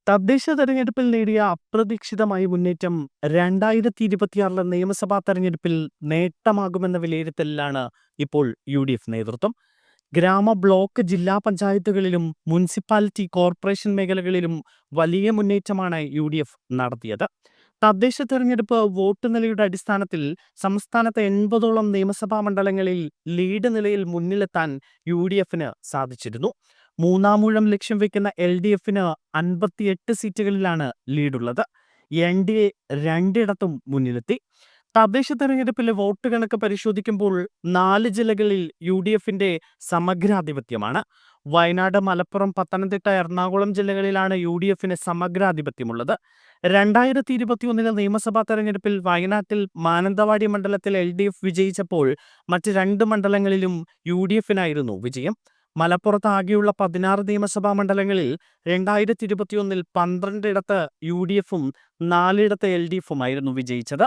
തദ്ദേശ തെരഞ്ഞെടുപ്പിൽ നേടിയ അപ്രതീക്ഷിതമായ മുന്നേറ്റം 2026 നിയമസഭാ തെരഞ്ഞെടുപ്പിൽ നേട്ടമാകുമെന്ന വിലയിരുത്തലിലാണ് ഇപ്പോൾ യു.ഡി.എഫ് നേതൃത്വം. ഗ്രാമ, ബ്ലോക്ക്, ജില്ലാ പഞ്ചായത്തുകളിലും മുനിസിപ്പാലിറ്റി, കോർപ്പറേഷൻ മേഖലകളിലും വലിയ മുന്നേറ്റമാണ് യു.ഡി.എഫ് നടത്തിയത്. തദ്ദേശ തെരഞ്ഞെടുപ്പ് വോട്ട് നിലയുടെ അടിസ്ഥാനത്തിൽ സംസ്ഥാനത്തെ 80ഓളം നിയമസഭാ മണ്ഡലങ്ങളിൽ ലീഡ് നിലയിൽ മുന്നിലെത്താൻ യു.ഡി.എഫിന് സാധിച്ചിരുന്നു. മൂന്നാമൂഴം ലക്ഷ്യം വെക്കുന്ന എൽ.ഡി.എഫിന് 58 സീറ്റുകളിലാണ് ലീഡുള്ളത്. എൻ.ഡി.എ രണ്ടിടത്തും മുന്നിലെത്തി. തദ്ദേശ തെരഞ്ഞെടുപ്പിലെ വോട്ട് കണക്ക് പരിശോധിക്കുമ്പോൾ 4 ജില്ലകളിൽ യു.ഡി.എഫിന്റെ സമഗ്രാധിപത്യമാണ്. വയനാട്, മലപ്പുറം, പത്തനംതിട്ട, എറണാകുളം ജില്ലകളിലാണ് യു.ഡി.എഫിന് സമഗ്രാധിപത്യമുള്ളത്. 2021 നിയമസഭാ തെരഞ്ഞെടുപ്പിൽ വയനാട്ടിൽ മാനന്തവാടി മണ്ഡലത്തിൽ എൽ.ഡി.എഫ് വിജയിച്ചപ്പോൾ മറ്റ് 2 മണ്ഡലങ്ങളിലും യു.ഡി.എഫിനായിരുന്നു വിജയം. മലപ്പുറത്ത് ആകെയുള്ള 16 നിയമസഭാ മണ്ഡലങ്ങളിൽ 2021 12ഇടത്ത് യു.ഡി.എഫും 4ഇടത്ത് എൽ.ഡി.എഫുമായിരുന്നു വിജയിച്ചത്.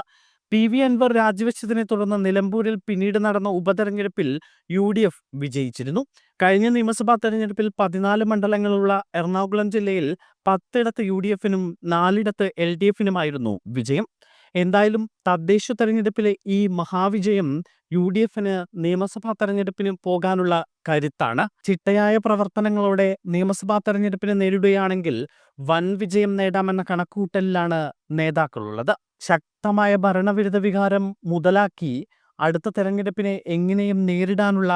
പി.വി. അൻവർ രാജിവെച്ചതിനെ തുടർന്ന് നിലമ്പൂരിൽ പിന്നീട് നടന്ന ഉപതെരഞ്ഞെടുപ്പിൽ യു.ഡി.എഫ് വിജയിച്ചിരുന്നു. കഴിഞ്ഞ നിയമസഭാ തെരഞ്ഞെടുപ്പിൽ 14 മണ്ഡലങ്ങളുള്ള എറണാകുളം ജില്ലയിൽ 10ഇടത്ത് യു.ഡി.എഫിനും 4ഇടത്ത് എൽ.ഡി.എഫിനുമായിരുന്നു വിജയം. എന്തായാലും തദ്ദേശ തെരഞ്ഞെടുപ്പിലെ ഈ മഹാവിജയം യു.ഡി.എഫിന് നിയമസഭാ തെരഞ്ഞെടുപ്പിന് പോകാനുള്ള കരുത്താണ്. ചിട്ടയായ പ്രവർത്തനങ്ങളോടെ നിയമസഭാ തെരഞ്ഞെടുപ്പിനെ നേരിടുകയാണെങ്കിൽ വൻ വിജയം നേടാമെന്ന കണക്കുകൂട്ടലിലാണ് നേതാക്കളുള്ളത്. ശക്തമായ ഭരണവിരുദ്ധ വികാരം മുതലാക്കി അടുത്ത തെരഞ്ഞെടുപ്പിനെ എങ്ങനെയും നേരിടാനുള്ള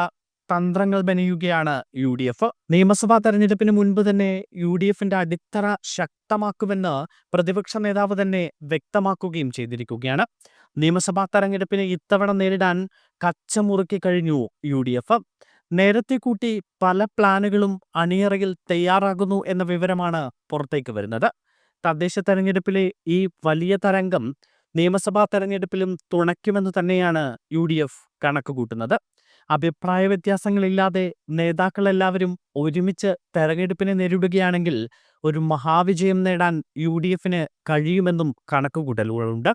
തന്ത്രങ്ങൾ മെനയുകയാണ് യു.ഡി.എഫ്. നിയമസഭാ തെരഞ്ഞെടുപ്പിന് മുൻപ് തന്നെ യു.ഡി.എഫിന്റെ അടിത്തറ ശക്തമാക്കുമെന്ന് പ്രതിപക്ഷ നേതാവ് തന്നെ വ്യക്തമാക്കുകയും ചെയ്തിരിക്കുകയാണ്. നിയമസഭാ തെരഞ്ഞെടുപ്പിനെ ഇത്തവണ നേരിടാൻ കച്ചമുറുക്കി കഴിഞ്ഞു യു.ഡി.എഫ്. നേരത്തെ കൂട്ടി പല പ്ലാനുകളും അണിയറയിൽ തയ്യാറാകുന്നു എന്ന വിവരമാണ് പുറത്തേക്ക് വരുന്നത്. തദ്ദേശ തെരഞ്ഞെടുപ്പിലെ ഈ വലിയ തരംഗം നിയമസഭാ തെരഞ്ഞെടുപ്പിലും തുണയ്ക്കുമെന്ന് തന്നെയാണ് യു.ഡി.എഫ് കണക്കുകൂട്ടുന്നത്. അഭിപ്രായ വ്യത്യാസങ്ങളില്ലാതെ നേതാക്കളെല്ലാവരും ഒരുമിച്ച് തെരഞ്ഞെടുപ്പിനെ നേരിടുകയാണെങ്കിൽ ഒരു മഹാവിജയം നേടാൻ യു.ഡി.എഫിന് കഴിയുമെന്നും കണക്കുകൂട്ടലുകളുണ്ട്.